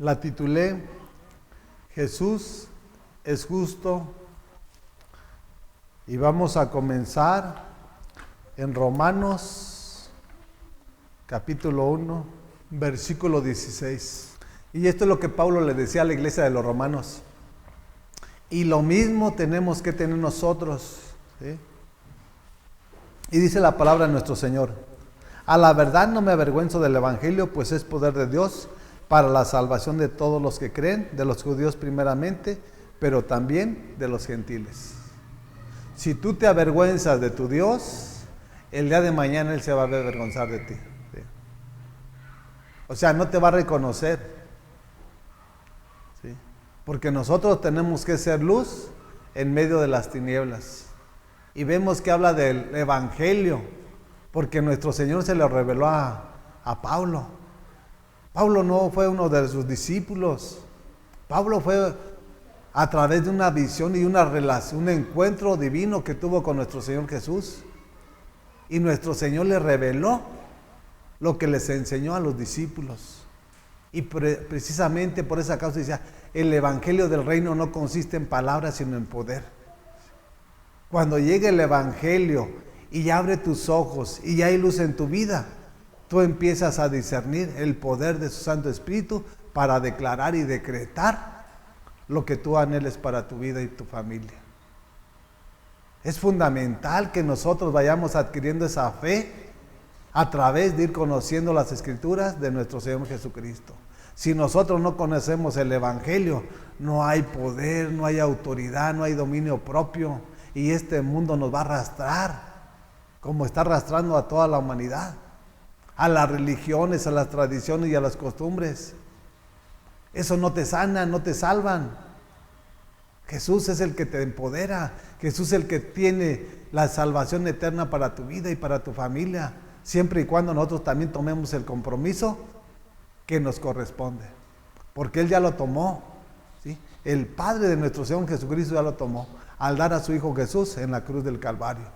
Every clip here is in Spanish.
La titulé Jesús es justo y vamos a comenzar en Romanos capítulo 1, versículo 16. Y esto es lo que Pablo le decía a la iglesia de los romanos. Y lo mismo tenemos que tener nosotros, ¿sí? Y dice la palabra de nuestro Señor: a la verdad no me avergüenzo del evangelio, pues es poder de Dios para la salvación de todos los que creen, de los judíos primeramente, pero también de los gentiles. Si tú te avergüenzas de tu Dios, el día de mañana Él se va a avergonzar de ti, ¿sí? O sea, no te va a reconocer, ¿sí? Porque nosotros tenemos que ser luz en medio de las tinieblas. Y vemos que habla del evangelio, porque nuestro Señor se lo reveló a Pablo. Pablo no fue uno de sus discípulos. Pablo fue a través de una visión y una relación, un encuentro divino que tuvo con nuestro Señor Jesús. Y nuestro Señor le reveló lo que les enseñó a los discípulos. Y precisamente por esa causa decía: el evangelio del reino no consiste en palabras, sino en poder. Cuando llegue el evangelio y ya abre tus ojos y ya hay luz en tu vida, tú empiezas a discernir el poder de su Santo Espíritu para declarar y decretar lo que tú anheles para tu vida y tu familia. Es fundamental que nosotros vayamos adquiriendo esa fe a través de ir conociendo las Escrituras de nuestro Señor Jesucristo. Si nosotros no conocemos el evangelio, no hay poder, no hay autoridad, no hay dominio propio, y este mundo nos va a arrastrar, como está arrastrando a toda la humanidad, a las religiones, a las tradiciones y a las costumbres. Eso no te sana, no te salvan. Jesús es el que te empodera. Jesús es el que tiene la salvación eterna para tu vida y para tu familia, siempre y cuando nosotros también tomemos el compromiso que nos corresponde, porque Él ya lo tomó, ¿sí? El Padre de nuestro Señor Jesucristo ya lo tomó al dar a su Hijo Jesús en la cruz del Calvario,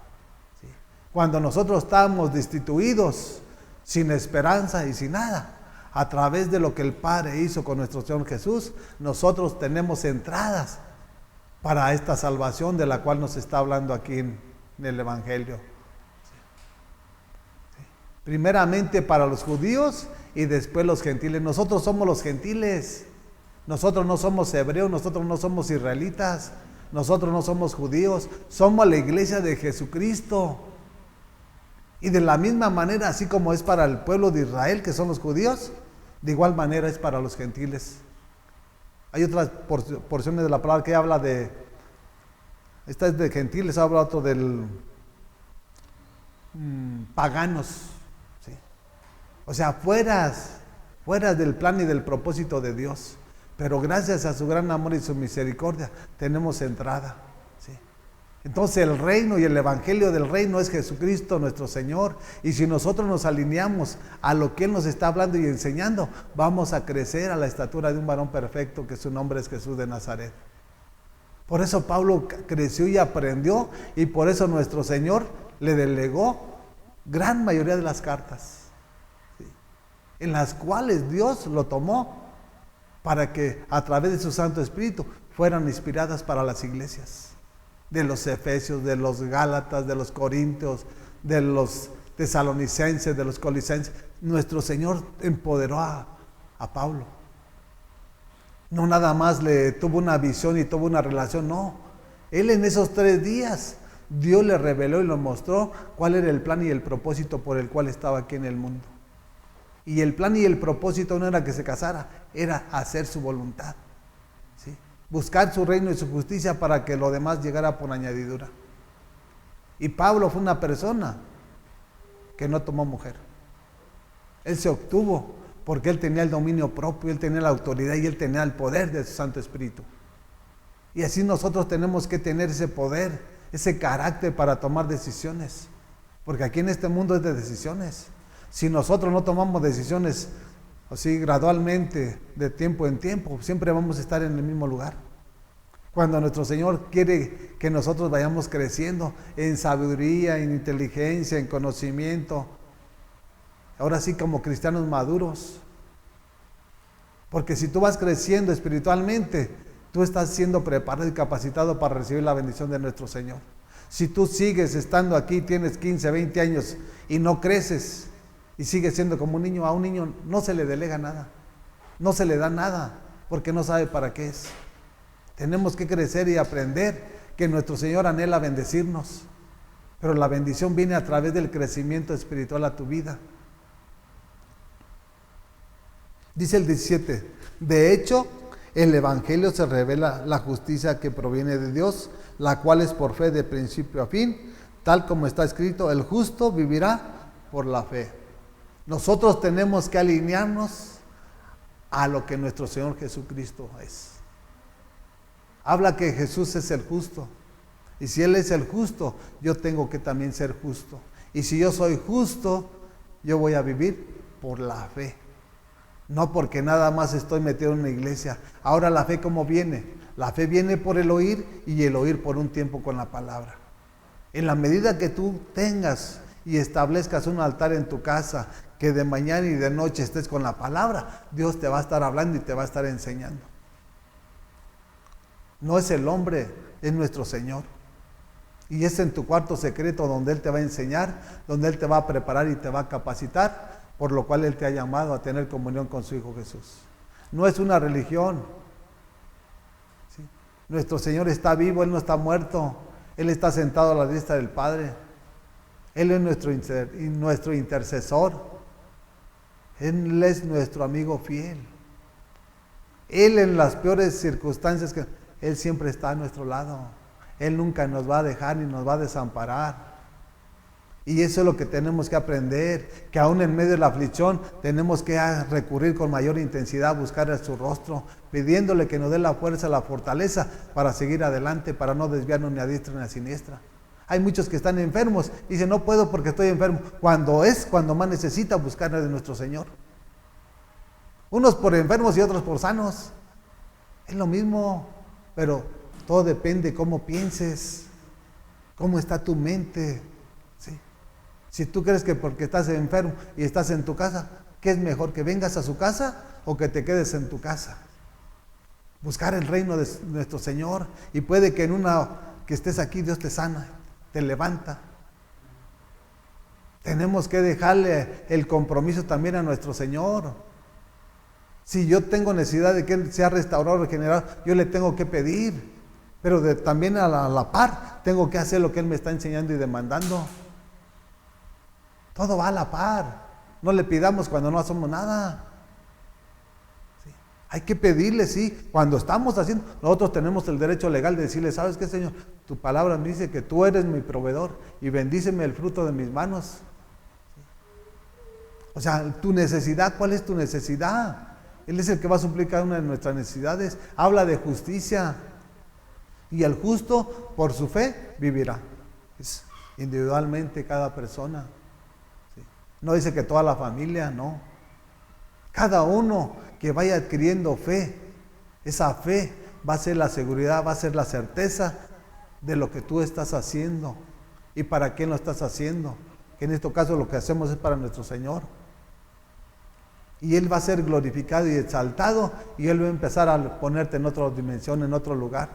¿sí? Cuando nosotros estábamos destituidos, sin esperanza y sin nada, a través de lo que el Padre hizo con nuestro Señor Jesús, nosotros tenemos entradas para esta salvación de la cual nos está hablando aquí en el Evangelio. ¿Sí? Primeramente para los judíos y después los gentiles. Nosotros somos los gentiles. Nosotros no somos hebreos, nosotros no somos israelitas, nosotros no somos judíos, somos la iglesia de Jesucristo. Y de la misma manera, así como es para el pueblo de Israel, que son los judíos, de igual manera es para los gentiles. Hay otras porciones de la palabra que habla de, esta es de gentiles, habla otro del paganos, ¿sí? O sea, fuera del plan y del propósito de Dios. Pero gracias a su gran amor y su misericordia tenemos entrada, ¿sí? Entonces el reino y el evangelio del reino es Jesucristo nuestro Señor. Y si nosotros nos alineamos a lo que Él nos está hablando y enseñando, vamos a crecer a la estatura de un varón perfecto, que su nombre es Jesús de Nazaret. Por eso Pablo creció y aprendió, y por eso nuestro Señor le delegó gran mayoría de las cartas, ¿sí? En las cuales Dios lo tomó para que a través de su Santo Espíritu fueran inspiradas para las iglesias de los Efesios, de los Gálatas, de los Corintios, de los Tesalonicenses, de los Colisenses. Nuestro Señor empoderó a Pablo. No nada más le tuvo una visión y tuvo una relación, no. Él en esos 3 días, Dios le reveló y le mostró cuál era el plan y el propósito por el cual estaba aquí en el mundo. Y el plan y el propósito no era que se casara, era hacer su voluntad, ¿sí? Buscar su reino y su justicia para que lo demás llegara por añadidura. Y Pablo fue una persona que no tomó mujer. Él se obtuvo porque él tenía el dominio propio, él tenía la autoridad y él tenía el poder de su Santo Espíritu. Y así nosotros tenemos que tener ese poder, ese carácter para tomar decisiones, porque aquí en este mundo es de decisiones. Si nosotros no tomamos decisiones así gradualmente, de tiempo en tiempo, siempre vamos a estar en el mismo lugar. Cuando nuestro Señor quiere que nosotros vayamos creciendo en sabiduría, en inteligencia, en conocimiento, ahora sí como cristianos maduros, Porque si tú vas creciendo espiritualmente, tú estás siendo preparado y capacitado para recibir la bendición de nuestro Señor. Si tú sigues estando aquí, tienes 15, 20 años y no creces y sigues siendo como un niño, a un niño no se le delega nada, no se le da nada, porque no sabe para qué es. Tenemos que crecer y aprender que nuestro Señor anhela bendecirnos, pero la bendición viene a través del crecimiento espiritual a tu vida. Dice el 17, de hecho, el Evangelio se revela la justicia que proviene de Dios, la cual es por fe de principio a fin, tal como está escrito, el justo vivirá por la fe. Nosotros tenemos que alinearnos a lo que nuestro Señor Jesucristo es. Habla que Jesús es el justo, y si Él es el justo, yo tengo que también ser justo. Y si yo soy justo, yo voy a vivir por la fe. No porque nada más estoy metido en una iglesia. Ahora la fe, ¿cómo viene? La fe viene por el oír y el oír por un tiempo con la palabra. En la medida que tú tengas y establezcas un altar en tu casa, que de mañana y de noche estés con la palabra, Dios te va a estar hablando y te va a estar enseñando. No es el hombre, es nuestro Señor. Y es en tu cuarto secreto donde Él te va a enseñar, donde Él te va a preparar y te va a capacitar, por lo cual Él te ha llamado a tener comunión con su Hijo Jesús. No es una religión. ¿Sí? Nuestro Señor está vivo, Él no está muerto. Él está sentado a la diestra del Padre. Él es nuestro intercesor. Él es nuestro amigo fiel. Él en las peores circunstancias, Él siempre está a nuestro lado. Él nunca nos va a dejar ni nos va a desamparar. Y eso es lo que tenemos que aprender, que aún en medio de la aflicción tenemos que recurrir con mayor intensidad a buscar a su rostro, pidiéndole que nos dé la fuerza, la fortaleza para seguir adelante, para no desviarnos ni a diestra ni a siniestra. Hay muchos que están enfermos y dicen, no puedo porque estoy enfermo, cuando más necesita buscar de nuestro Señor. Unos por enfermos y otros por sanos. Es lo mismo, pero todo depende cómo pienses, cómo está tu mente. ¿Sí? Si tú crees que porque estás enfermo y estás en tu casa, ¿qué es mejor? ¿Que vengas a su casa o que te quedes en tu casa? Buscar el reino de nuestro Señor, y puede que en una que estés aquí Dios te sana, te levanta. Tenemos que dejarle el compromiso también a nuestro Señor. Si yo tengo necesidad de que Él sea restaurado, regenerado, yo le tengo que pedir, pero también a la par tengo que hacer lo que Él me está enseñando y demandando. Todo va a la par. No le pidamos cuando no hacemos nada. ¿Sí? Hay que pedirle, sí. Cuando estamos haciendo, nosotros tenemos el derecho legal de decirle, ¿sabes qué, Señor? Tu palabra me dice que tú eres mi proveedor y bendíceme el fruto de mis manos. ¿Sí? O sea, tu necesidad, ¿cuál es tu necesidad? Él es el que va a suplir cada una de nuestras necesidades. Habla de justicia. Y el justo, por su fe, vivirá. Es individualmente cada persona. No dice que toda la familia, no. Cada uno que vaya adquiriendo fe, esa fe va a ser la seguridad, va a ser la certeza de lo que tú estás haciendo y para quién lo estás haciendo. Que en este caso lo que hacemos es para nuestro Señor. Y Él va a ser glorificado y exaltado, y Él va a empezar a ponerte en otra dimensión, en otro lugar.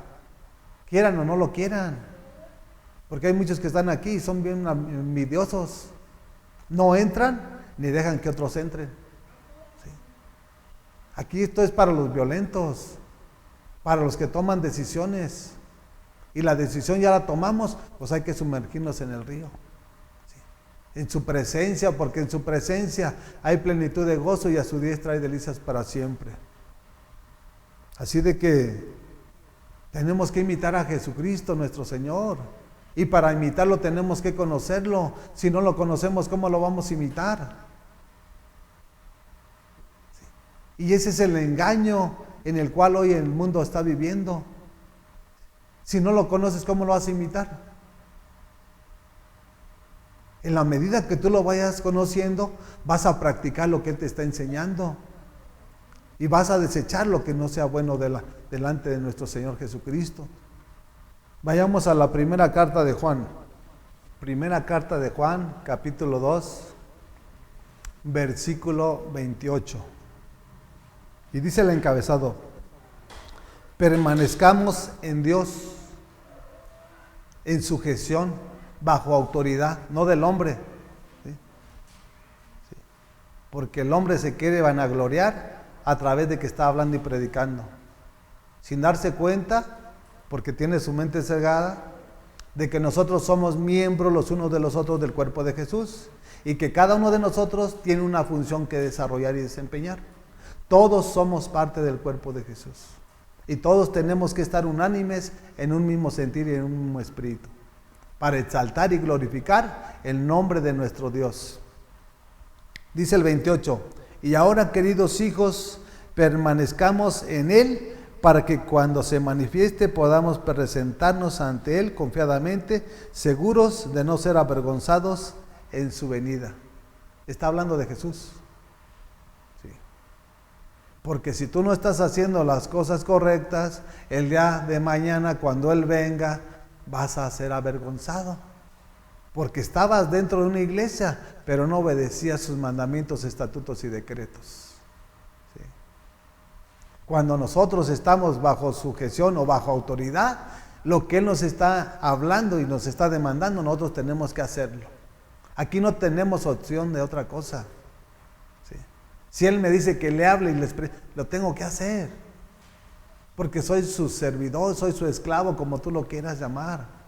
Quieran o no lo quieran. Porque hay muchos que están aquí y son bien envidiosos. No entran ni dejan que otros entren. ¿Sí? Aquí esto es para los violentos, para los que toman decisiones. Y la decisión ya la tomamos, pues hay que sumergirnos en el río. ¿Sí? En su presencia, porque en su presencia hay plenitud de gozo y a su diestra hay delicias para siempre. Así de que tenemos que imitar a Jesucristo, nuestro Señor. Y para imitarlo tenemos que conocerlo. Si no lo conocemos, ¿cómo lo vamos a imitar? ¿Sí? Y ese es el engaño en el cual hoy el mundo está viviendo. Si no lo conoces, ¿cómo lo vas a imitar? En la medida que tú lo vayas conociendo, vas a practicar lo que Él te está enseñando. Y vas a desechar lo que no sea bueno delante de nuestro Señor Jesucristo. Vayamos a la primera carta de Juan. Primera carta de Juan, capítulo 2, versículo 28. Y dice el encabezado: permanezcamos en Dios, en sujeción, bajo autoridad, no del hombre. ¿Sí? Sí. Porque el hombre se quiere vanagloriar a través de que está hablando y predicando, sin darse cuenta, porque tiene su mente cegada, de que nosotros somos miembros los unos de los otros del cuerpo de Jesús, y que cada uno de nosotros tiene una función que desarrollar y desempeñar. Todos somos parte del cuerpo de Jesús, y todos tenemos que estar unánimes en un mismo sentir y en un mismo espíritu, para exaltar y glorificar el nombre de nuestro Dios. Dice el 28, y ahora, queridos hijos, permanezcamos en Él, para que cuando se manifieste podamos presentarnos ante Él confiadamente, seguros de no ser avergonzados en su venida. Está hablando de Jesús. Sí. Porque si tú no estás haciendo las cosas correctas, el día de mañana, cuando Él venga, vas a ser avergonzado. Porque estabas dentro de una iglesia, pero no obedecías sus mandamientos, estatutos y decretos. Sí. Cuando nosotros estamos bajo sujeción o bajo autoridad, lo que Él nos está hablando y nos está demandando, nosotros tenemos que hacerlo. Aquí no tenemos opción de otra cosa. Sí. Si Él me dice que le hable y lo tengo que hacer. Porque soy su servidor, soy su esclavo, como tú lo quieras llamar.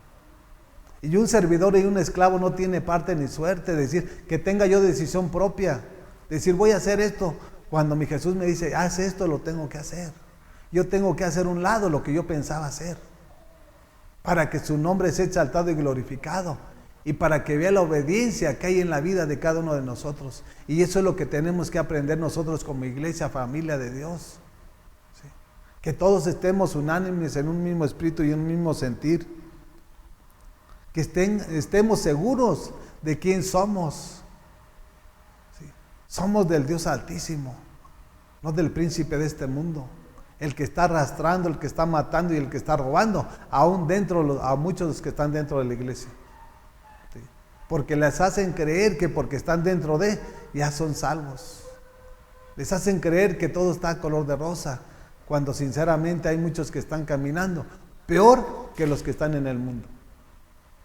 Y un servidor y un esclavo no tiene parte ni suerte, decir que tenga yo decisión propia, decir voy a hacer esto. Cuando mi Jesús me dice, haz esto, lo tengo que hacer. Yo tengo que hacer un lado lo que yo pensaba hacer, para que su nombre sea exaltado y glorificado, y para que vea la obediencia que hay en la vida de cada uno de nosotros. Y eso es lo que tenemos que aprender nosotros como iglesia, familia de Dios. ¿Sí? Que todos estemos unánimes en un mismo espíritu y un mismo sentir. Que estemos seguros de quién somos. ¿Sí? Somos del Dios Altísimo, no del príncipe de este mundo, el que está arrastrando, el que está matando y el que está robando, aún dentro, a muchos de los que están dentro de la iglesia. ¿Sí? Porque les hacen creer que porque están dentro de, ya son salvos. Les hacen creer que todo está color de rosa, cuando sinceramente hay muchos que están caminando peor que los que están en el mundo.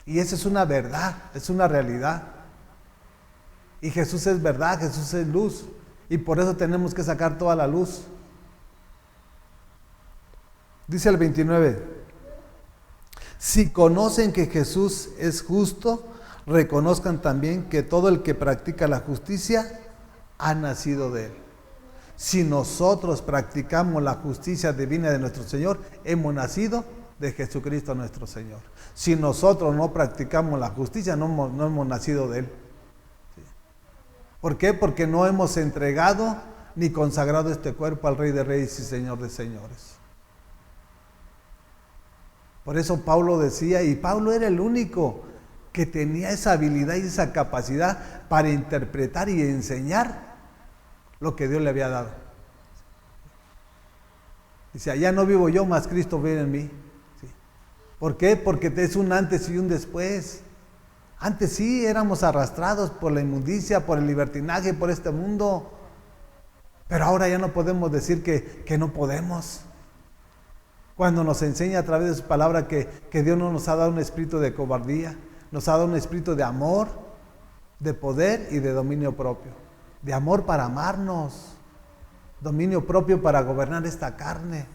Y esa es una verdad, es una realidad. Y Jesús es verdad, Jesús es luz. Y por eso tenemos que sacar toda la luz. Dice el 29, si conocen que Jesús es justo, reconozcan también que todo el que practica la justicia ha nacido de Él. Si nosotros practicamos la justicia divina de nuestro Señor, hemos nacido de Jesucristo nuestro Señor. Si nosotros no practicamos la justicia, no hemos nacido de Él. ¿Sí? ¿Por qué? Porque no hemos entregado ni consagrado este cuerpo al Rey de Reyes y Señor de Señores. Por eso Pablo decía, y Pablo era el único que tenía esa habilidad y esa capacidad para interpretar y enseñar lo que Dios le había dado. Dice, ya no vivo yo, mas Cristo vive en mí. ¿Por qué? Porque es un antes y un después. Antes sí éramos arrastrados por la inmundicia, por el libertinaje, por este mundo. Pero ahora ya no podemos decir que no podemos. Cuando nos enseña a través de su palabra que Dios no nos ha dado un espíritu de cobardía, nos ha dado un espíritu de amor, de poder y de dominio propio. De amor para amarnos, dominio propio para gobernar esta carne.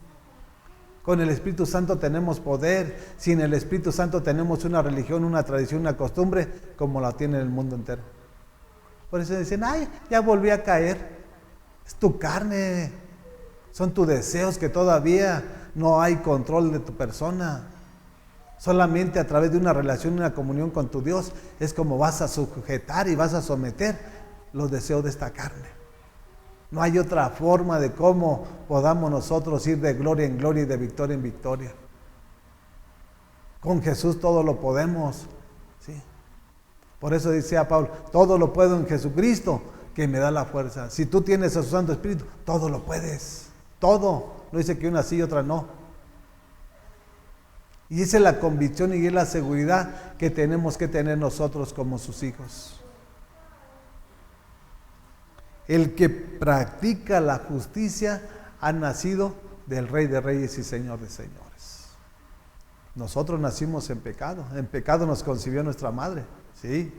Con el Espíritu Santo tenemos poder. Sin el Espíritu Santo tenemos una religión, una tradición, una costumbre como la tiene el mundo entero. Por eso dicen, ay, ya volví a caer. Es tu carne. Son tus deseos que todavía no hay control de tu persona. Solamente a través de una relación, una comunión con tu Dios, es como vas a sujetar y vas a someter los deseos de esta carne. No hay otra forma de cómo podamos nosotros ir de gloria en gloria y de victoria en victoria. Con Jesús todo lo podemos. ¿Sí? Por eso decía Pablo, todo lo puedo en Jesucristo que me da la fuerza. Si tú tienes a su Santo Espíritu, todo lo puedes. Todo. No dice que una sí y otra no. Y esa es la convicción y es la seguridad que tenemos que tener nosotros como sus hijos. El que practica la justicia han nacido del Rey de Reyes y Señor de Señores. Nosotros nacimos en pecado nos concibió nuestra madre, ¿sí?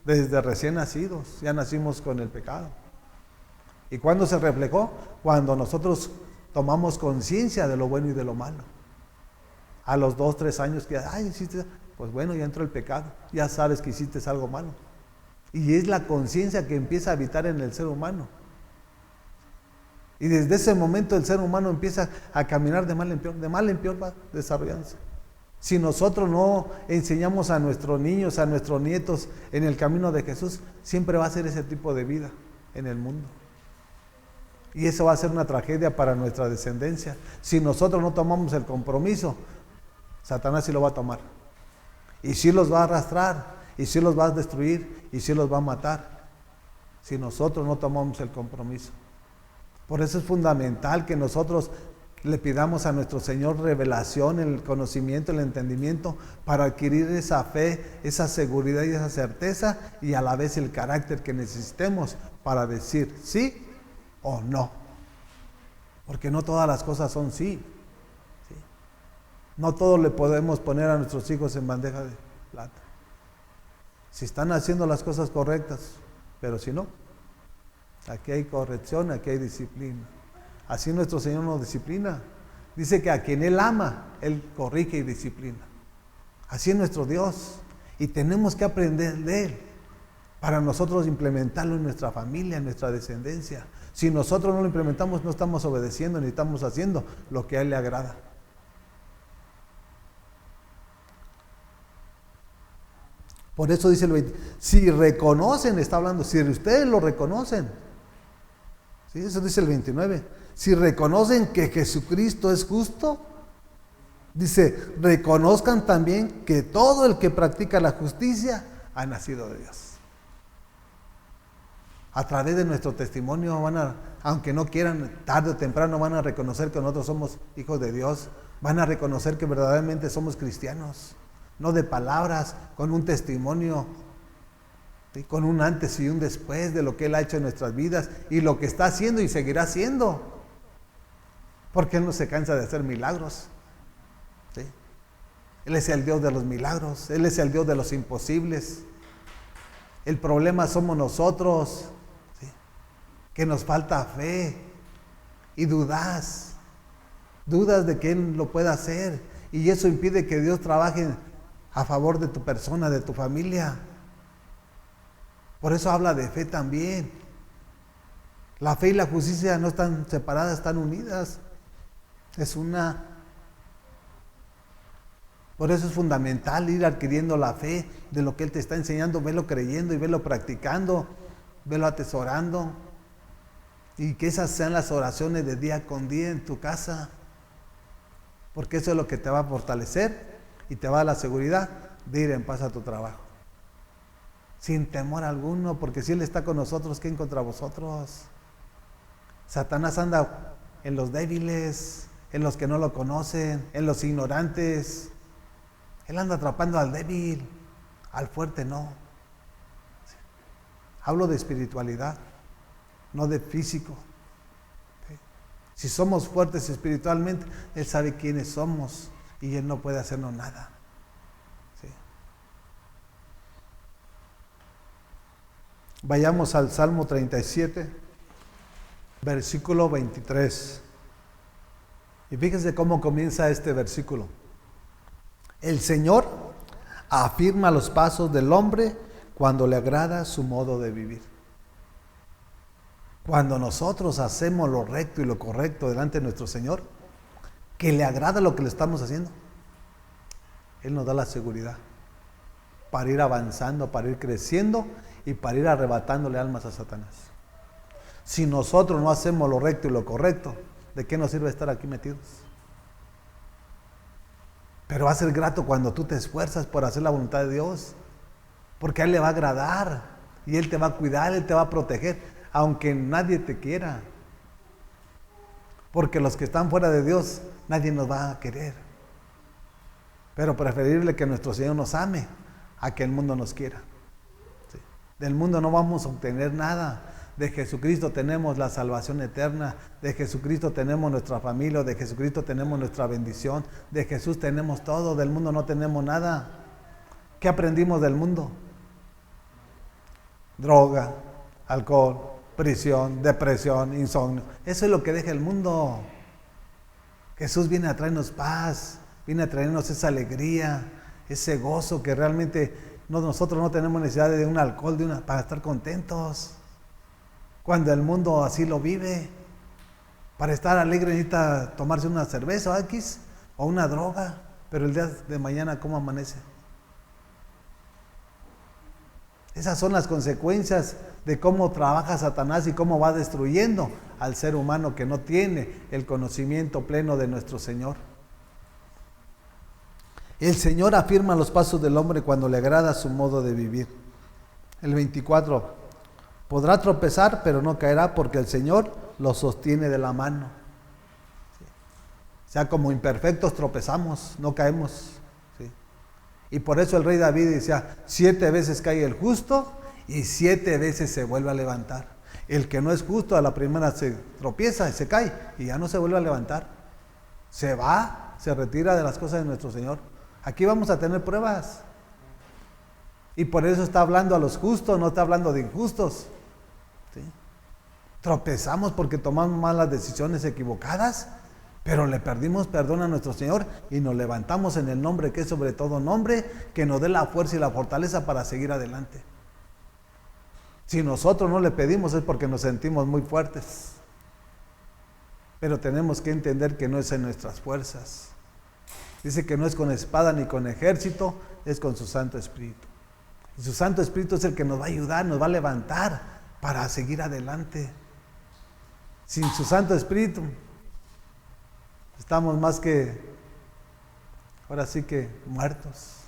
Desde recién nacidos, ya nacimos con el pecado. ¿Y cuándo se reflejó? Cuando nosotros tomamos conciencia de lo bueno y de lo malo. A los 2, 3 años que, pues bueno, ya entró el pecado, ya sabes que hiciste algo malo. Y es la conciencia que empieza a habitar en el ser humano. Y desde ese momento el ser humano empieza a caminar de mal en peor va desarrollándose. Si nosotros no enseñamos a nuestros niños, a nuestros nietos en el camino de Jesús, siempre va a ser ese tipo de vida en el mundo. Y eso va a ser una tragedia para nuestra descendencia. Si nosotros no tomamos el compromiso, Satanás sí lo va a tomar. Y sí los va a arrastrar, y sí los va a destruir, y sí los va a matar. Si nosotros no tomamos el compromiso. Por eso es fundamental que nosotros le pidamos a nuestro Señor revelación, el conocimiento, el entendimiento, para adquirir esa fe, esa seguridad y esa certeza, y a la vez el carácter que necesitemos para decir sí o no. Porque no todas las cosas son sí. No todo le podemos poner a nuestros hijos en bandeja de plata. Si están haciendo las cosas correctas, pero si no, aquí hay corrección, aquí hay disciplina. Así nuestro Señor nos disciplina. Dice que a quien Él ama, Él corrige y disciplina. Así es nuestro Dios. Y tenemos que aprender de Él para nosotros implementarlo en nuestra familia, en nuestra descendencia. Si nosotros no lo implementamos, no estamos obedeciendo ni estamos haciendo lo que a Él le agrada. Por eso dice el 20, si reconocen, está hablando, si ustedes lo reconocen, ¿sí? Eso dice el 29, si reconocen que Jesucristo es justo, dice, reconozcan también que todo el que practica la justicia ha nacido de Dios. A través de nuestro testimonio aunque no quieran, tarde o temprano van a reconocer que nosotros somos hijos de Dios, van a reconocer que verdaderamente somos cristianos. No de palabras, con un testimonio, ¿sí? Con un antes y un después de lo que Él ha hecho en nuestras vidas y lo que está haciendo y seguirá haciendo. Porque Él no se cansa de hacer milagros, ¿sí? Él es el Dios de los milagros, Él es el Dios de los imposibles. El problema somos nosotros, ¿sí? Que nos falta fe y dudas de que Él lo pueda hacer. Y eso impide que Dios trabaje a favor de tu persona, de tu familia. Por eso habla de fe también. La fe y la justicia no están separadas, están unidas. Es una. Por eso es fundamental ir adquiriendo la fe de lo que Él te está enseñando, velo creyendo y velo practicando, velo atesorando. Y que esas sean las oraciones de día con día en tu casa. Porque eso es lo que te va a fortalecer y te va a dar la seguridad de ir en paz a tu trabajo. Sin temor alguno, porque si Él está con nosotros, ¿quién contra vosotros? Satanás anda en los débiles, en los que no lo conocen, en los ignorantes. Él anda atrapando al débil, al fuerte no. Hablo de espiritualidad, no de físico. Si somos fuertes espiritualmente, Él sabe quiénes somos y Él no puede hacernos nada. ¿Sí? Vayamos al Salmo 37, versículo 23. Y fíjense cómo comienza este versículo. El Señor afirma los pasos del hombre cuando le agrada su modo de vivir. Cuando nosotros hacemos lo recto y lo correcto delante de nuestro Señor, que le agrada lo que le estamos haciendo, Él nos da la seguridad para ir avanzando, para ir creciendo y para ir arrebatándole almas a Satanás. Si nosotros no hacemos lo recto y lo correcto, ¿de qué nos sirve estar aquí metidos? Pero va a ser grato cuando tú te esfuerzas por hacer la voluntad de Dios, porque a Él le va a agradar y Él te va a cuidar, Él te va a proteger. Aunque nadie te quiera, porque los que están fuera de Dios, nadie nos va a querer. Pero preferible que nuestro Señor nos ame a que el mundo nos quiera. ¿Sí? Del mundo no vamos a obtener nada. De Jesucristo tenemos la salvación eterna. De Jesucristo tenemos nuestra familia. De Jesucristo tenemos nuestra bendición. De Jesús tenemos todo. Del mundo no tenemos nada. ¿Qué aprendimos del mundo? Droga, alcohol, prisión, depresión, insomnio. Eso es lo que deja el mundo. Jesús viene a traernos paz. Viene a traernos esa alegría, ese gozo que realmente nosotros no tenemos necesidad de un alcohol para estar contentos. Cuando el mundo así lo vive, para estar alegre necesita tomarse una cerveza o X o una droga, pero el día de mañana ¿cómo amanece? Esas son las consecuencias de cómo trabaja Satanás y cómo va destruyendo al ser humano que no tiene el conocimiento pleno de nuestro Señor. El Señor afirma los pasos del hombre cuando le agrada su modo de vivir. El 24, podrá tropezar, pero no caerá porque el Señor lo sostiene de la mano. O sea, como imperfectos tropezamos, no caemos. ¿Sí? Y por eso el rey David decía, 7 veces cae el justo y 7 veces se vuelve a levantar. El que no es justo a la primera se tropieza y se cae y ya no se vuelve a levantar. Se va, se retira de las cosas de nuestro Señor. Aquí vamos a tener pruebas. Y por eso está hablando a los justos, no está hablando de injustos. ¿Sí? Tropezamos porque tomamos malas decisiones equivocadas, pero le perdimos perdón a nuestro Señor y nos levantamos en el nombre que es sobre todo nombre, que nos dé la fuerza y la fortaleza para seguir adelante. Si nosotros no le pedimos es porque nos sentimos muy fuertes. Pero tenemos que entender que no es en nuestras fuerzas. Dice que no es con espada ni con ejército, es con su Santo Espíritu. Y su Santo Espíritu es el que nos va a ayudar, nos va a levantar para seguir adelante. Sin su Santo Espíritu, estamos más que, ahora sí que muertos.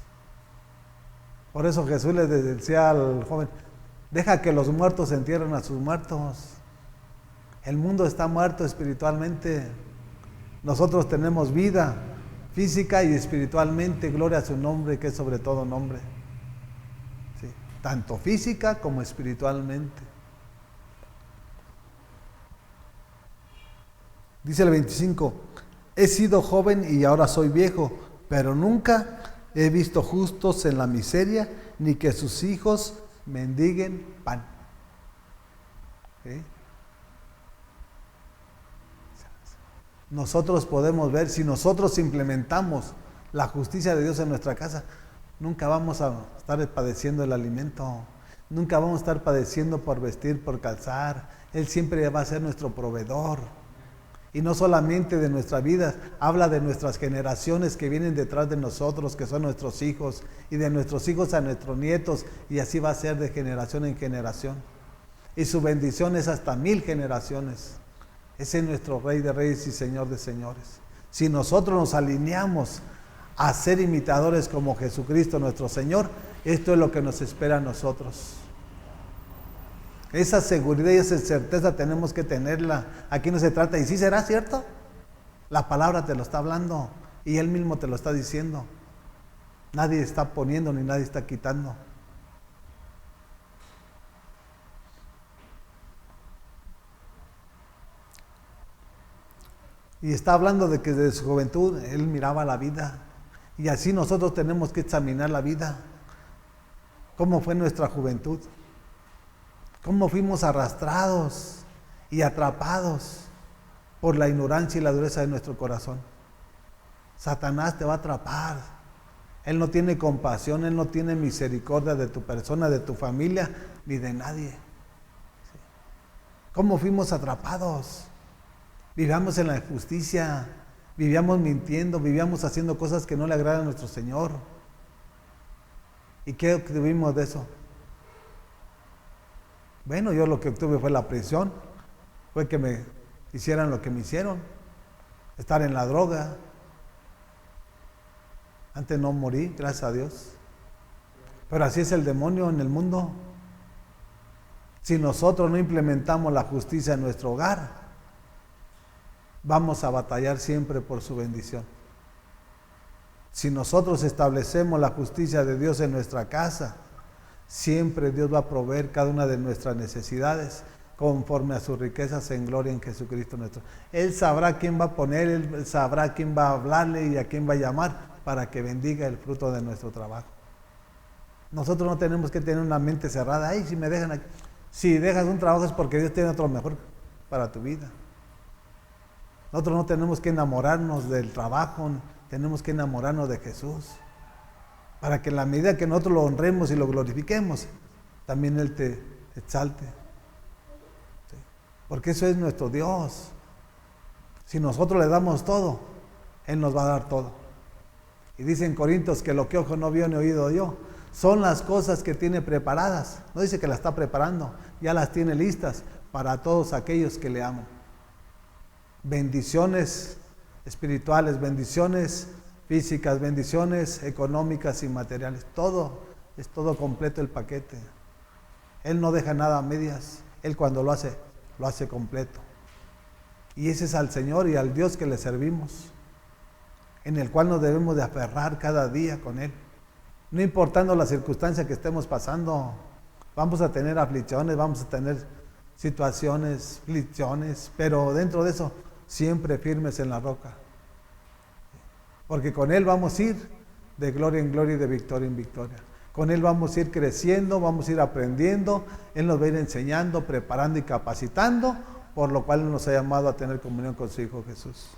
Por eso Jesús le decía al joven, deja que los muertos entierren a sus muertos. El mundo está muerto espiritualmente. Nosotros tenemos vida física y espiritualmente, gloria a su nombre, que es sobre todo nombre. ¿Sí? Tanto física como espiritualmente. Dice el 25, he sido joven y ahora soy viejo, pero nunca he visto justos en la miseria, ni que sus hijos mendiguen pan. ¿Sí? Nosotros podemos ver, si nosotros implementamos la justicia de Dios en nuestra casa, nunca vamos a estar padeciendo el alimento, nunca vamos a estar padeciendo por vestir, por calzar. Él siempre va a ser nuestro proveedor. Y no solamente de nuestra vida, habla de nuestras generaciones que vienen detrás de nosotros, que son nuestros hijos, y de nuestros hijos a nuestros nietos, y así va a ser de generación en generación. Y su bendición es hasta 1000 generaciones. Ese es nuestro Rey de Reyes y Señor de Señores. Si nosotros nos alineamos a ser imitadores como Jesucristo nuestro Señor, esto es lo que nos espera a nosotros. Esa seguridad y esa certeza tenemos que tenerla. Aquí no se trata, ¿y sí será cierto? La palabra te lo está hablando y Él mismo te lo está diciendo. Nadie está poniendo ni nadie está quitando. Y está hablando de que desde su juventud Él miraba la vida. Y así nosotros tenemos que examinar la vida. ¿Cómo fue nuestra juventud? ¿Cómo fuimos arrastrados y atrapados por la ignorancia y la dureza de nuestro corazón? Satanás te va a atrapar. Él no tiene compasión, Él no tiene misericordia de tu persona, de tu familia, ni de nadie. ¿Cómo fuimos atrapados? Vivíamos en la injusticia, vivíamos mintiendo, vivíamos haciendo cosas que no le agradan a nuestro Señor. ¿Y qué obtuvimos de eso? Bueno, yo lo que obtuve fue la prisión, fue que me hicieran lo que me hicieron, estar en la droga. Antes no morí, gracias a Dios. Pero así es el demonio en el mundo. Si nosotros no implementamos la justicia en nuestro hogar, vamos a batallar siempre por su bendición. Si nosotros establecemos la justicia de Dios en nuestra casa, siempre Dios va a proveer cada una de nuestras necesidades. conforme a sus riquezas en gloria en Jesucristo nuestro. Él sabrá quién va a poner, Él sabrá quién va a hablarle y a quién va a llamar para que bendiga el fruto de nuestro trabajo. Nosotros no tenemos que tener una mente cerrada. Ay, si me dejan aquí. Si dejas un trabajo es porque Dios tiene otro mejor para tu vida. Nosotros no tenemos que enamorarnos del trabajo, tenemos que enamorarnos de Jesús. Para que en la medida que nosotros lo honremos y lo glorifiquemos, también Él te exalte. ¿Sí? Porque eso es nuestro Dios. Si nosotros le damos todo, Él nos va a dar todo. Y dice en Corintios que lo que ojo no vio ni oído oyó, son las cosas que tiene preparadas. No dice que las está preparando, ya las tiene listas para todos aquellos que le aman. Bendiciones espirituales, bendiciones físicas, bendiciones económicas y materiales. Todo, es todo completo el paquete. Él no deja nada a medias. Él cuando lo hace completo. Y ese es al Señor y al Dios que le servimos, en el cual nos debemos de aferrar cada día con Él. No importando la circunstancia que estemos pasando, vamos a tener aflicciones, vamos a tener situaciones, aflicciones, pero dentro de eso, siempre firmes en la roca. Porque con Él vamos a ir de gloria en gloria y de victoria en victoria. Con Él vamos a ir creciendo, vamos a ir aprendiendo, Él nos va a ir enseñando, preparando y capacitando, por lo cual nos ha llamado a tener comunión con su Hijo Jesús.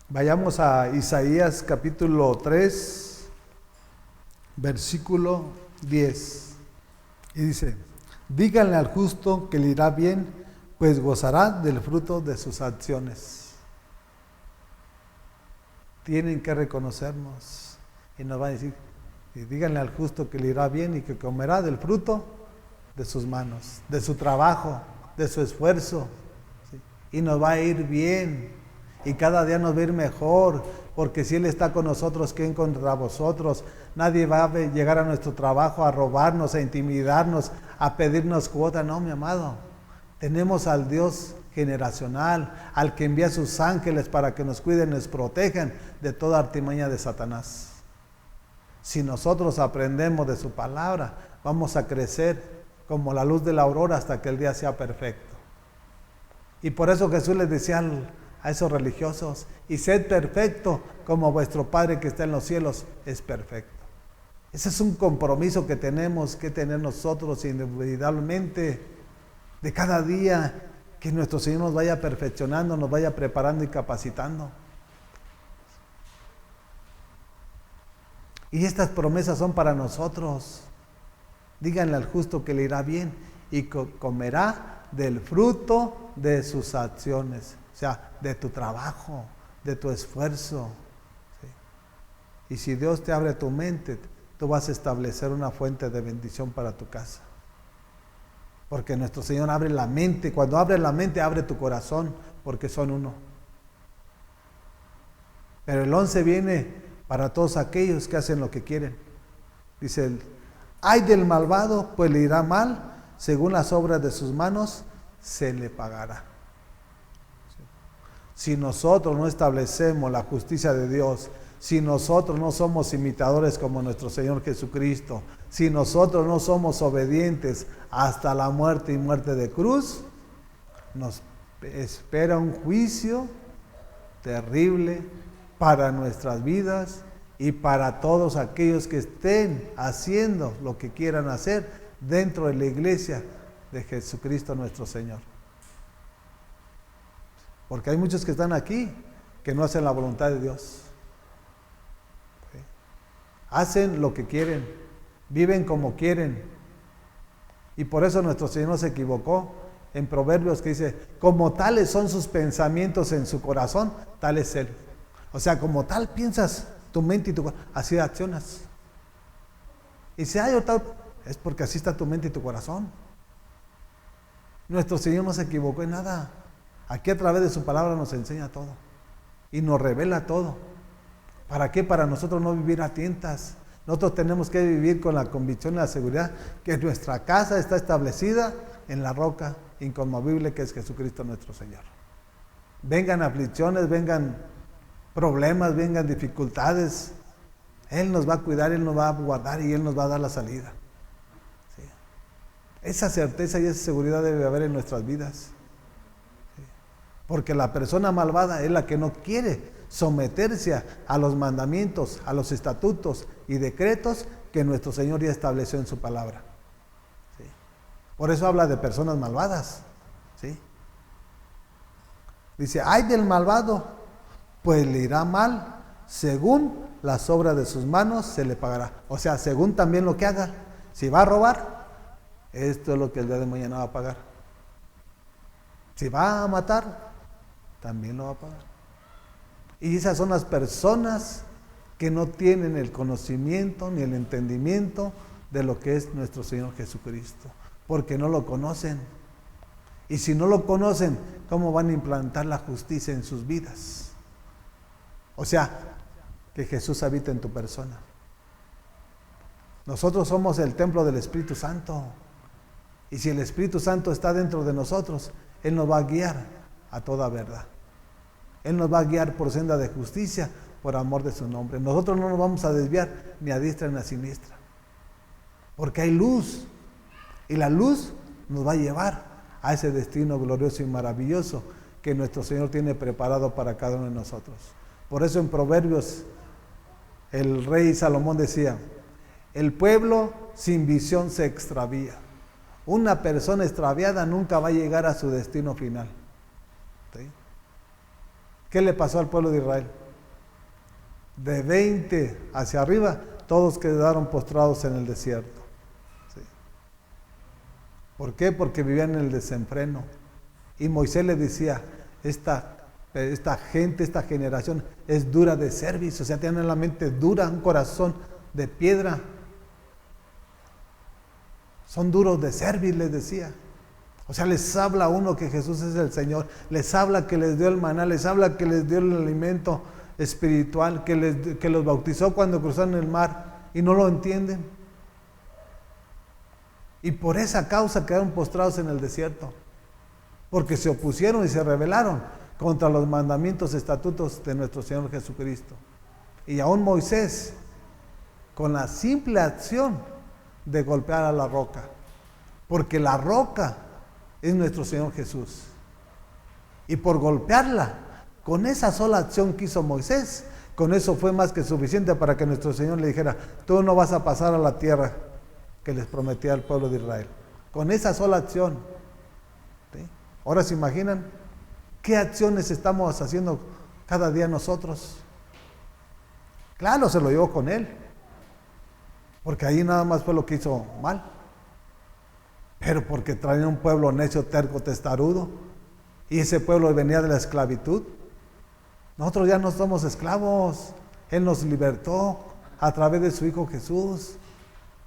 Vayamos a Isaías capítulo 3, versículo 10. Y dice, díganle al justo que le irá bien, pues gozará del fruto de sus acciones. Tienen que reconocernos. Y nos va a decir, y díganle al justo que le irá bien y que comerá del fruto de sus manos, de su trabajo, de su esfuerzo. ¿Sí? Y nos va a ir bien. Y cada día nos va a ir mejor, porque si Él está con nosotros, ¿quién contra vosotros? Nadie va a llegar a nuestro trabajo a robarnos, a intimidarnos, a pedirnos cuota. No, mi amado. Tenemos al Dios generacional, al que envía sus ángeles para que nos cuiden, nos protejan de toda artimaña de Satanás. Si nosotros aprendemos de su palabra, vamos a crecer como la luz de la aurora hasta que el día sea perfecto. Y por eso Jesús les decía a esos religiosos, y sed perfecto como vuestro Padre que está en los cielos es perfecto. Ese es un compromiso que tenemos que tener nosotros individualmente, de cada día, que nuestro Señor nos vaya perfeccionando, nos vaya preparando y capacitando. Y estas promesas son para nosotros. Díganle al justo que le irá bien y comerá del fruto de sus acciones. O sea, de tu trabajo, de tu esfuerzo. ¿Sí? Y si Dios te abre tu mente, tú vas a establecer una fuente de bendición para tu casa. Porque nuestro Señor abre la mente. Cuando abre la mente, abre tu corazón, porque son uno. Pero el 11 viene para todos aquellos que hacen lo que quieren. Dice él, ay del malvado, pues le irá mal, según las obras de sus manos se le pagará. Si nosotros no establecemos la justicia de Dios, si nosotros no somos imitadores como nuestro Señor Jesucristo, si nosotros no somos obedientes hasta la muerte y muerte de cruz, nos espera un juicio terrible para nuestras vidas y para todos aquellos que estén haciendo lo que quieran hacer dentro de la iglesia de Jesucristo nuestro Señor. Porque hay muchos que están aquí que no hacen la voluntad de Dios. ¿Sí? Hacen lo que quieren, viven como quieren. Y por eso nuestro Señor no se equivocó en Proverbios que dice, como tales son sus pensamientos en su corazón, tal es Él. O sea, como tal piensas tu mente y tu corazón, así accionas. Y si hay tal, es porque así está tu mente y tu corazón. Nuestro Señor no se equivocó en nada. Aquí a través de su palabra nos enseña todo. Y nos revela todo. ¿Para qué? Para nosotros no vivir a tientas. Nosotros tenemos que vivir con la convicción y la seguridad que nuestra casa está establecida en la roca inconmovible que es Jesucristo nuestro Señor. Vengan aflicciones, vengan problemas, vengan dificultades. Él nos va a cuidar, Él nos va a guardar y Él nos va a dar la salida. ¿Sí? Esa certeza y esa seguridad debe haber en nuestras vidas. Porque la persona malvada es la que no quiere someterse a los mandamientos, a los estatutos y decretos que nuestro Señor ya estableció en su palabra. ¿Sí? Por eso habla de personas malvadas. ¿Sí? Dice, ay del malvado, pues le irá mal, según las obras de sus manos se le pagará. O sea, según también lo que haga. Si va a robar, esto es lo que el día de mañana va a pagar. Si va a matar, también lo va a pagar. Y esas son las personas que no tienen el conocimiento ni el entendimiento de lo que es nuestro Señor Jesucristo, porque no lo conocen. Y si no lo conocen, ¿cómo van a implantar la justicia en sus vidas? O sea, que Jesús habita en tu persona. Nosotros somos el templo del Espíritu Santo. Y si el Espíritu Santo está dentro de nosotros, Él nos va a guiar a toda verdad. Él nos va a guiar por senda de justicia, por amor de su nombre. Nosotros no nos vamos a desviar ni a diestra ni a siniestra. Porque hay luz. Y la luz nos va a llevar a ese destino glorioso y maravilloso que nuestro Señor tiene preparado para cada uno de nosotros. Por eso en Proverbios el rey Salomón decía, el pueblo sin visión se extravía. Una persona extraviada nunca va a llegar a su destino final. ¿Sí? ¿Qué le pasó al pueblo de Israel? De 20 hacia arriba, todos quedaron postrados en el desierto. ¿Sí? ¿Por qué? Porque vivían en el desenfreno. Y Moisés le decía, esta gente, esta generación es dura de cerviz, o sea, tienen la mente dura, un corazón de piedra. Son duros de cerviz, les decía. O sea, les habla uno que Jesús es el Señor, les habla que les dio el maná, les habla que les dio el alimento espiritual, que los bautizó cuando cruzaron el mar y no lo entienden. Y por esa causa quedaron postrados en el desierto, porque se opusieron y se rebelaron contra los mandamientos, estatutos de nuestro Señor Jesucristo. Y aún Moisés, con la simple acción de golpear a la roca, porque la roca es nuestro Señor Jesús. Y por golpearla, con esa sola acción que hizo Moisés, con eso fue más que suficiente para que nuestro Señor le dijera, tú no vas a pasar a la tierra que les prometía al pueblo de Israel. Con esa sola acción. ¿Sí? Ahora se imaginan qué acciones estamos haciendo cada día nosotros. Claro, se lo llevó con él, porque ahí nada más fue lo que hizo mal. Pero porque traía un pueblo necio, terco, testarudo, y ese pueblo venía de la esclavitud. Nosotros ya no somos esclavos. Él nos libertó a través de su Hijo Jesús.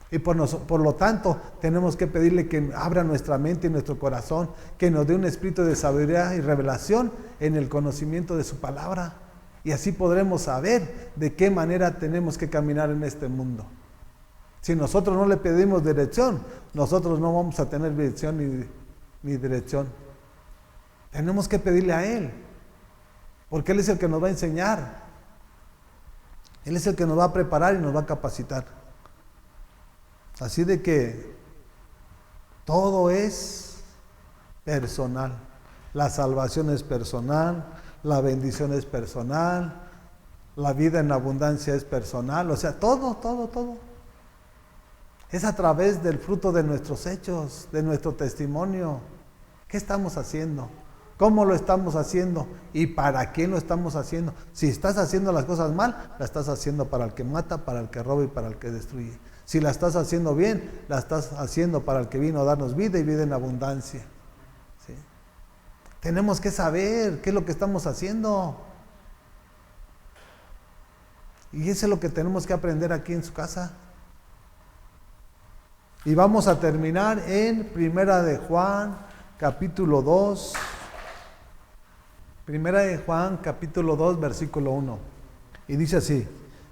Y por lo tanto, tenemos que pedirle que abra nuestra mente y nuestro corazón, que nos dé un espíritu de sabiduría y revelación en el conocimiento de su palabra. Y así podremos saber de qué manera tenemos que caminar en este mundo. Si nosotros no le pedimos dirección, nosotros no vamos a tener dirección ni dirección. Tenemos que pedirle a Él, porque Él es el que nos va a enseñar. Él es el que nos va a preparar y nos va a capacitar. Así de que todo es personal. La salvación es personal, la bendición es personal, la vida en abundancia es personal, o sea, todo. Es a través del fruto de nuestros hechos, de nuestro testimonio. ¿Qué estamos haciendo? ¿Cómo lo estamos haciendo? ¿Y para qué lo estamos haciendo? Si estás haciendo las cosas mal, la estás haciendo para el que mata, para el que roba y para el que destruye. Si la estás haciendo bien, la estás haciendo para el que vino a darnos vida y vida en abundancia. ¿Sí? Tenemos que saber qué es lo que estamos haciendo. Y eso es lo que tenemos que aprender aquí en su casa. Y vamos a terminar en Primera de Juan, capítulo 2. Primera de Juan, capítulo 2, versículo 1. Y dice así: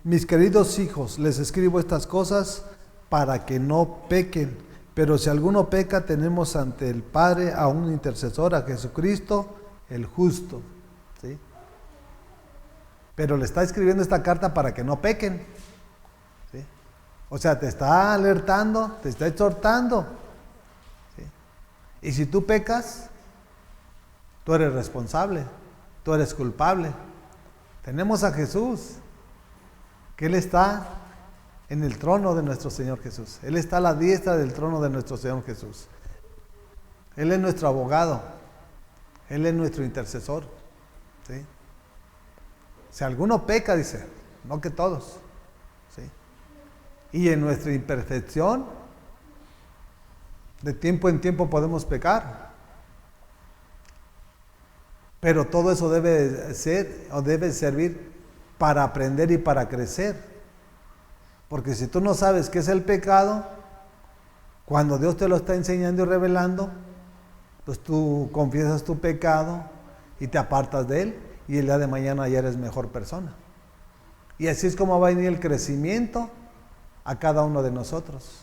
mis queridos hijos, les escribo estas cosas para que no pequen. Pero si alguno peca, tenemos ante el Padre a un intercesor, a Jesucristo, el justo. ¿Sí? Pero le está escribiendo esta carta para que no pequen. ¿Sí? O sea, te está alertando, te está exhortando Y si tú pecas, tú eres responsable, tú eres culpable. Tenemos a Jesús, que Él está en el trono de nuestro Señor Jesús. Él está a la diestra del trono de nuestro Señor Jesús. Él es nuestro abogado. Él es nuestro intercesor. ¿Sí? Si alguno peca, dice, no que todos. ¿Sí? Y en nuestra imperfección, de tiempo en tiempo podemos pecar. Pero todo eso debe ser o debe servir para aprender y para crecer. Porque si tú no sabes qué es el pecado, cuando Dios te lo está enseñando y revelando, pues tú confiesas tu pecado y te apartas de él, y el día de mañana ya eres mejor persona. Y así es como va a venir el crecimiento a cada uno de nosotros.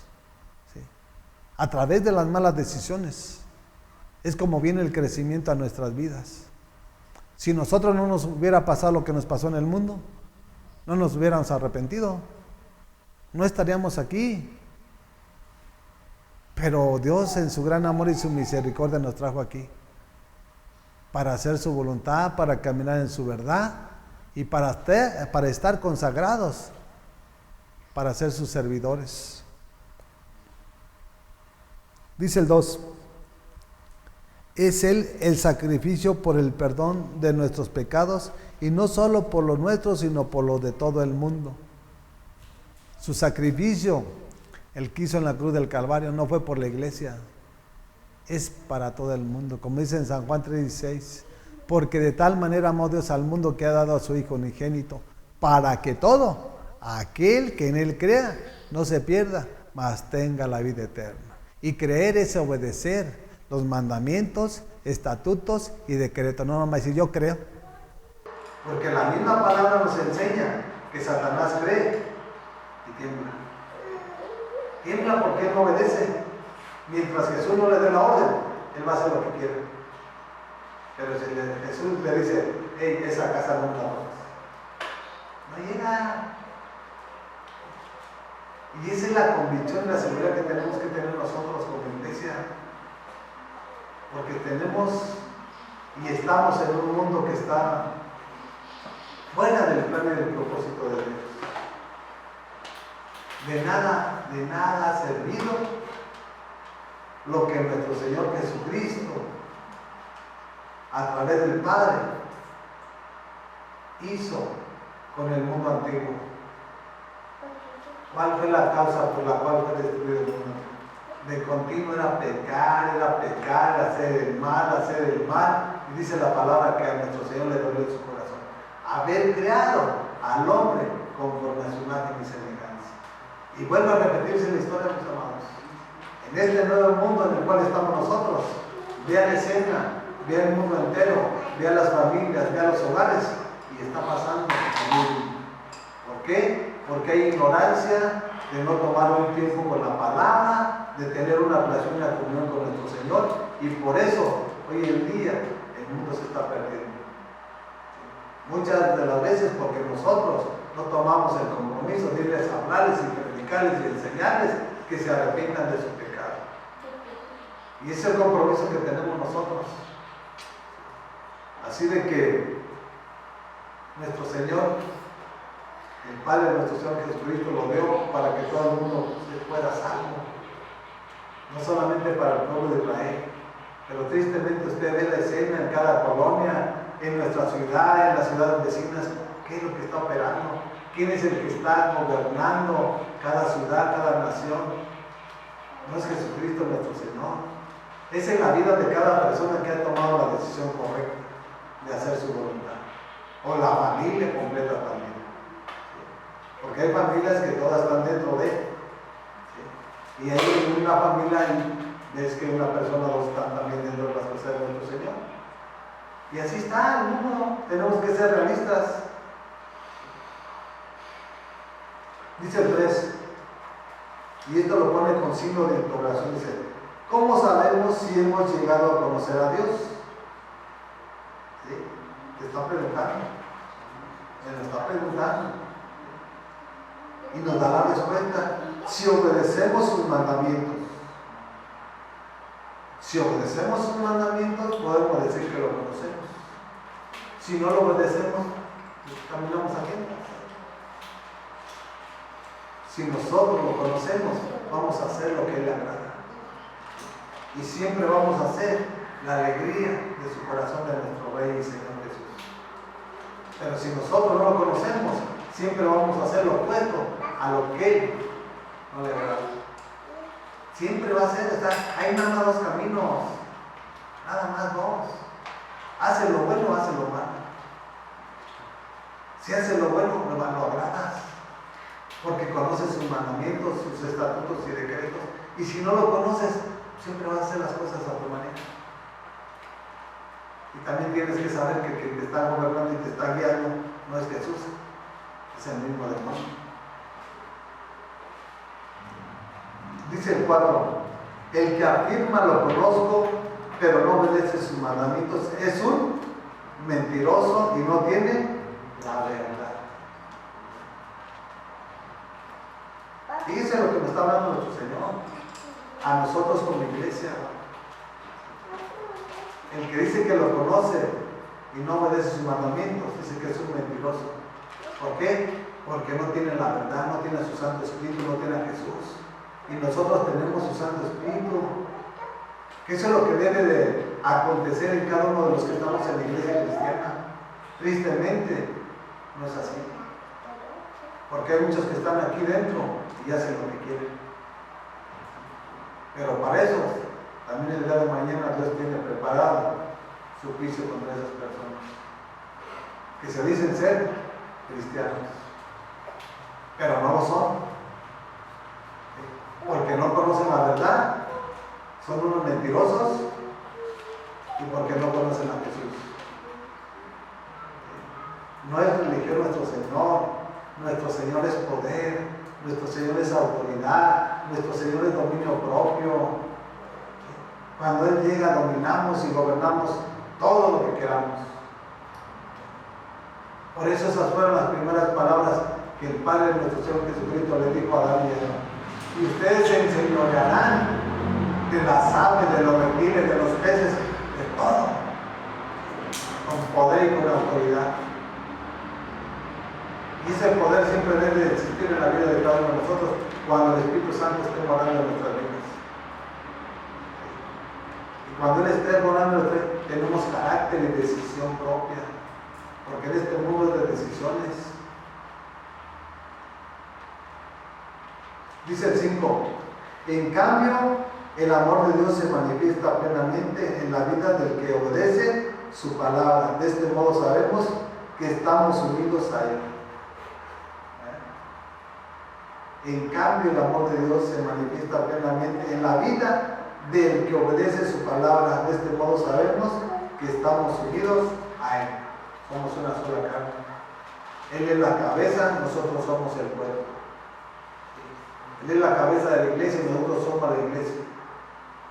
¿Sí? A través de las malas decisiones es como viene el crecimiento a nuestras vidas. Si nosotros no nos hubiera pasado lo que nos pasó en el mundo, no nos hubiéramos arrepentido, no estaríamos aquí. Pero Dios en su gran amor y su misericordia nos trajo aquí para hacer su voluntad, para caminar en su verdad y para estar consagrados, para ser sus servidores. Dice el 2, es Él el sacrificio por el perdón de nuestros pecados, y no solo por los nuestros, sino por los de todo el mundo. Su sacrificio, el que hizo en la cruz del Calvario, no fue por la iglesia, es para todo el mundo. Como dice en San Juan 3:16, porque de tal manera amó Dios al mundo que ha dado a su Hijo unigénito, para que todo aquel que en Él crea no se pierda, mas tenga la vida eterna. Y creer es obedecer los mandamientos, estatutos y decretos. No nomás decir yo creo. Porque la misma palabra nos enseña que Satanás cree y tiembla. Tiembla porque él no obedece. Mientras Jesús no le dé la orden, él va a hacer lo que quiere. Pero si Jesús le dice, hey, esa casa no la rompes, no llega. Y esa es la convicción y la seguridad que tenemos que tener nosotros como iglesia. Porque tenemos y estamos en un mundo que está fuera del plan y del propósito de Dios. De nada ha servido lo que nuestro Señor Jesucristo, a través del Padre, hizo con el mundo antiguo. ¿Cuál fue la causa por la cual fue destruido el mundo? De continuo era pecar, hacer el mal. Y dice la palabra que a nuestro Señor le dolió en su corazón haber creado al hombre conforme a su imagen y semejanza. Y vuelve a repetirse la historia, mis amados. En este nuevo mundo en el cual estamos nosotros, vea la escena, vea el mundo entero, vea las familias, vea los hogares, y está pasando lo mismo. ¿Por qué? Porque hay ignorancia de no tomar un tiempo con la palabra, de tener una relación y una comunión con nuestro Señor, y por eso hoy en día el mundo se está perdiendo. Muchas de las veces porque nosotros no tomamos el compromiso de irles a hablarles y predicarles y enseñarles que se arrepientan de su pecado. Y ese es el compromiso que tenemos nosotros. Así de que nuestro Señor, el Padre de nuestro Señor Jesucristo, lo dio para que todo el mundo fuera salvo. No solamente para el pueblo de Israel, pero tristemente usted ve la escena en cada colonia, en nuestra ciudad, en las ciudades vecinas. ¿Qué es lo que está operando? ¿Quién es el que está gobernando cada ciudad, cada nación? No es Jesucristo nuestro Señor. Es en la vida de cada persona que ha tomado la decisión correcta de hacer su voluntad. O la familia completa también. Porque hay familias que todas están dentro de él. Y hay en una familia ves que una persona o dos están también dentro de las cosas de nuestro Señor. Y así está el mundo. Tenemos que ser realistas. Dice el 3, y esto lo pone con signo de interrogación, dice, ¿cómo sabemos si hemos llegado a conocer a Dios? ¿Sí? Te está preguntando. Me lo está preguntando. Y nos da la respuesta. Si obedecemos sus mandamientos, si Si obedecemos sus mandamientos, podemos decir que lo conocemos. Si no lo obedecemos, pues caminamos a tiendas. Si nosotros lo conocemos, vamos a hacer lo que Él le agrada. Y siempre vamos a hacer la alegría de su corazón, de nuestro Rey y Señor Jesús. Pero si nosotros no lo conocemos, siempre vamos a hacer lo opuesto a lo que Él no le agrada. Siempre va a ser, hay nada más dos caminos, nada más dos. Hace lo bueno, hace lo malo. Si hace lo bueno, lo agradas, porque conoces sus mandamientos, sus estatutos y decretos. Y si no lo conoces, siempre vas a hacer las cosas a tu manera. Y también tienes que saber que quien te está gobernando y te está guiando no es Jesús, es el mismo demonio. Dice el 4, el que afirma lo conozco, pero no obedece sus mandamientos, es un mentiroso y no tiene la verdad. Fíjense lo que nos está hablando nuestro Señor, a nosotros como iglesia. El que dice que lo conoce y no obedece sus mandamientos, dice que es un mentiroso. ¿Por qué? Porque no tiene la verdad, no tiene a su Santo Espíritu, no tiene a Jesús. Y nosotros tenemos su Santo Espíritu. Que eso es lo que debe de acontecer en cada uno de los que estamos en la iglesia cristiana. Tristemente, no es así. Porque hay muchos que están aquí dentro y hacen lo que quieren. Pero para eso, también el día de mañana Dios tiene preparado su juicio contra esas personas que se dicen ser cristianos, pero no lo son. Porque no conocen la verdad, son unos mentirosos, y porque no conocen a Jesús. No es religión nuestro Señor es poder, nuestro Señor es autoridad, nuestro Señor es dominio propio. Cuando Él llega, dominamos y gobernamos todo lo que queramos. Por eso esas fueron las primeras palabras que el Padre de nuestro Señor Jesucristo le dijo a Adán y Eva. Y ustedes se enseñorearán de las aves, de los reptiles, de los peces, de todo, con poder y con autoridad. Y ese poder siempre debe de existir en la vida de cada uno de nosotros cuando el Espíritu Santo esté morando en nuestras vidas. Y cuando Él esté morando, tenemos carácter y decisión propia, porque en este mundo es de decisiones. Dice el 5, en cambio, el amor de Dios se manifiesta plenamente en la vida del que obedece su palabra. De este modo sabemos que estamos unidos a Él. En cambio, el amor de Dios se manifiesta plenamente en la vida del que obedece su palabra. De este modo sabemos que estamos unidos a Él. Somos una sola carne. Él es la cabeza, nosotros somos el cuerpo. Él es la cabeza de la iglesia y nosotros somos la iglesia.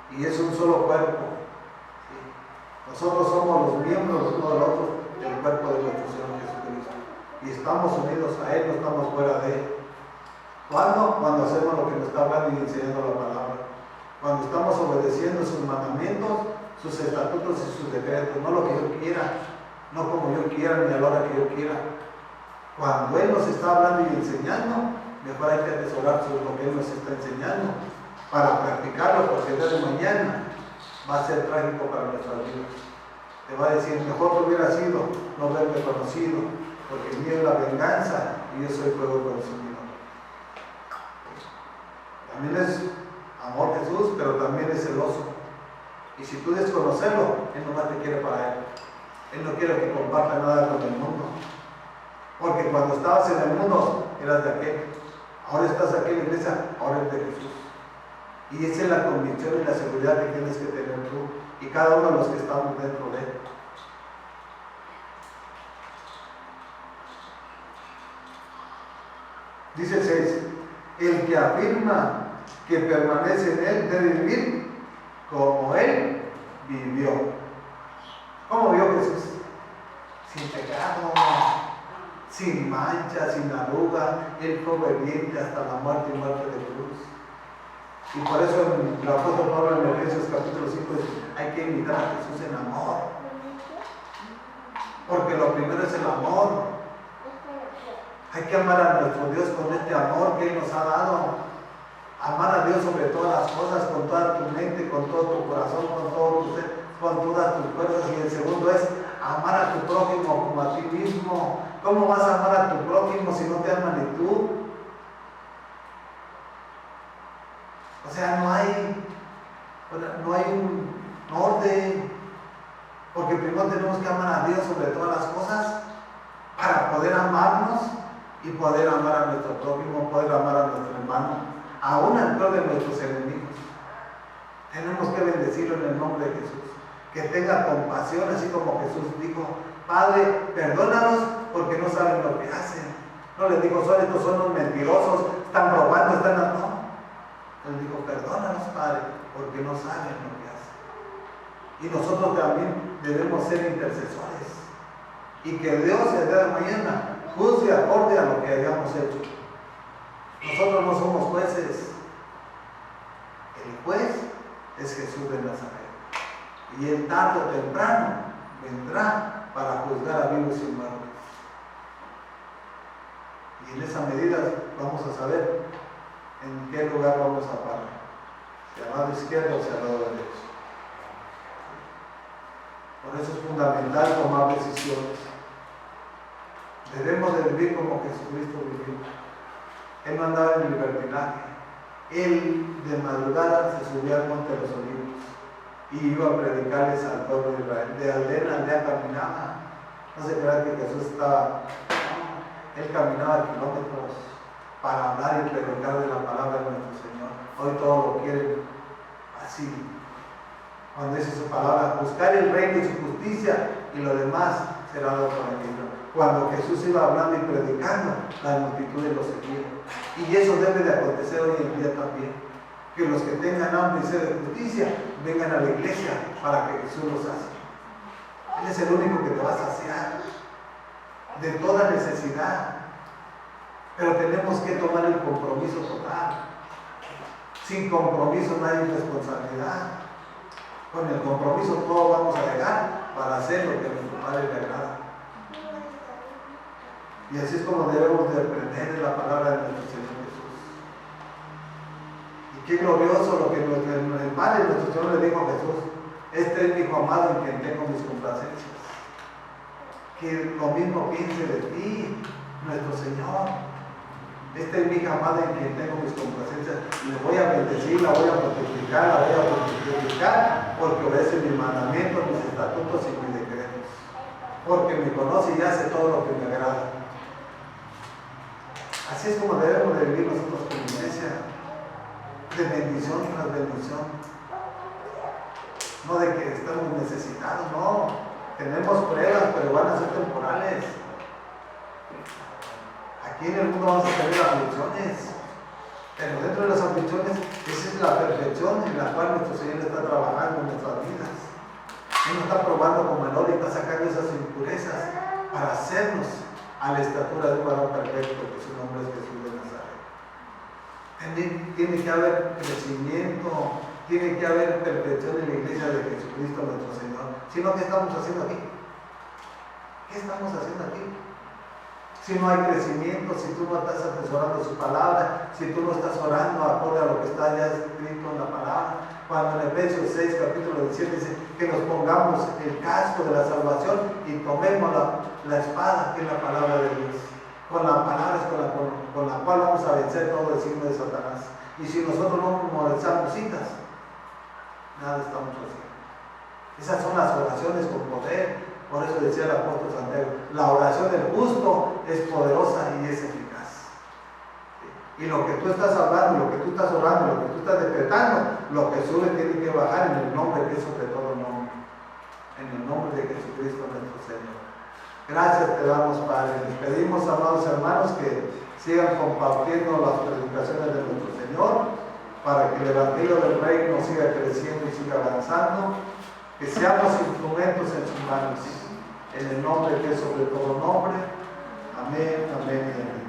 Y es un solo cuerpo. Nosotros somos los miembros uno del otro del cuerpo de nuestro Señor Jesucristo. Y estamos unidos a Él, no estamos fuera de Él. ¿Cuándo? Cuando hacemos lo que nos está hablando y enseñando la palabra. Cuando estamos obedeciendo sus mandamientos, sus estatutos y sus decretos. No lo que yo quiera, no como yo quiera, ni a la hora que yo quiera. Cuando Él nos está hablando y enseñando, mejor hay que atesorar sobre lo que Él nos está enseñando para practicarlo, porque el día de mañana va a ser trágico para nuestras vidas. Te va a decir, mejor que hubiera sido no haberme conocido, porque mío es la venganza y yo soy fuego consumido. También es amor Jesús, pero también es celoso. Y si tú desconocerlo, Él nomás te quiere para Él. Él no quiere que comparta nada con el mundo. Porque cuando estabas en el mundo, eras de aquel. Ahora estás aquí en la iglesia, ahora es de Jesús. Y esa es la convicción y la seguridad que tienes que tener tú y cada uno de los que estamos dentro de Él. Dice el 6, el que afirma que permanece en Él debe vivir como Él vivió. ¿Cómo vivió Jesús? Sin pecado, sin mancha, sin arruga. Él fue obediente hasta la muerte y muerte de cruz. Y por eso el apóstol Pablo en Efesios capítulo 5 dice, hay que imitar a Jesús en amor. Porque lo primero es el amor. Hay que amar a nuestro Dios con este amor que Él nos ha dado. Amar a Dios sobre todas las cosas, con toda tu mente, con todo tu corazón, con todo tu ser, con todas tus fuerzas. Y el segundo es amar a tu prójimo como a ti mismo. ¿Cómo vas a amar a tu prójimo si no te ama ni tú? O sea, no hay un orden, porque primero tenemos que amar a Dios sobre todas las cosas para poder amarnos y poder amar a nuestro prójimo, poder amar a nuestro hermano, aún al peor de nuestros enemigos. Tenemos que bendecirlo en el nombre de Jesús, que tenga compasión, así como Jesús dijo, Padre, perdónalos porque no saben lo que hacen. No les digo, estos son los mentirosos, están robando, no. Él dijo, perdónanos, Padre, porque no saben lo que hacen. Y nosotros también debemos ser intercesores. Y que Dios el día de mañana juzgue acorde a lo que hayamos hecho. Nosotros no somos jueces. El juez es Jesús de Nazaret. Y Él tarde o temprano vendrá para juzgar a vivos y muertos. Y en esa medida vamos a saber en qué lugar vamos a parar, si al lado izquierdo o si al lado derecho. Por eso es fundamental tomar decisiones. Debemos de vivir como Jesucristo vivió. Él no andaba en libertinaje. Él de madrugada se subía al monte de los Olivos y iba a predicarles al pueblo de Israel. De aldea en aldea caminaba. No se crea que Jesús estaba... Él caminaba kilómetros para hablar y predicar de la palabra de nuestro Señor. Hoy todo lo quieren así. Cuando dice su palabra, buscar el reino y su justicia y lo demás será dado por añadidura. Cuando Jesús iba hablando y predicando, las multitudes lo seguían. Y eso debe de acontecer hoy en día también. Que los que tengan hambre y sed de justicia vengan a la iglesia para que Jesús los sacie. Él es el único que te va a saciar de toda necesidad. Pero tenemos que tomar el compromiso total. Sin compromiso no hay responsabilidad. Con el compromiso todos vamos a llegar para hacer lo que a nuestro Padre le agrada. Y así es como debemos de aprender la palabra de nuestro Señor Jesús. Y qué glorioso lo que el Padre de nuestro Señor le dijo a Jesús: este es mi Hijo amado en quien tengo mis complacencias. Que lo mismo piense de ti, nuestro Señor. Esta es mi hija amada en quien tengo mis complacencias. Le voy a bendecir, la voy a multiplicar, la voy a multiplicar, porque obedece mis mandamientos, mis estatutos y mis decretos. Porque me conoce y hace todo lo que me agrada. Así es como debemos de vivir nosotros como iglesia, de bendición tras bendición. No de que estamos necesitados, no. Tenemos pruebas, pero van a ser temporales. Aquí en el mundo vamos a tener aflicciones, pero dentro de las aflicciones, esa es la perfección en la cual nuestro Señor está trabajando en nuestras vidas. Él nos está probando como el oro y está sacando esas impurezas para hacernos a la estatura de un varón perfecto, que su nombre es Jesús de Nazaret. Tiene que haber crecimiento, tiene que haber perfección en la iglesia de Jesucristo nuestro Señor. Si no, ¿qué estamos haciendo aquí? ¿Qué estamos haciendo aquí? Si no hay crecimiento, si tú no estás atesorando su palabra, si tú no estás orando acorde a lo que está ya escrito en la palabra. Cuando en Efesios 6, capítulo 17 dice que nos pongamos el casco de la salvación y tomemos la espada, que es la palabra de Dios. Con la palabra es con la cual vamos a vencer todo el signo de Satanás. Y si nosotros no memorizamos citas, nada estamos haciendo. Esas son las oraciones con poder. Por eso decía el apóstol Santiago, la oración del justo es poderosa y es eficaz. Y lo que tú estás hablando, lo que tú estás orando, lo que tú estás decretando, lo que sube tiene que bajar en el nombre que es sobre todo nombre. En el nombre de Jesucristo nuestro Señor. Gracias te damos, Padre. Les pedimos, amados hermanos, que sigan compartiendo las predicaciones de nuestro Señor, para que el Evangelio del Reino siga creciendo y siga avanzando. Que seamos instrumentos en sus manos. En el nombre que es sobre todo nombre. Amén, amén y amén.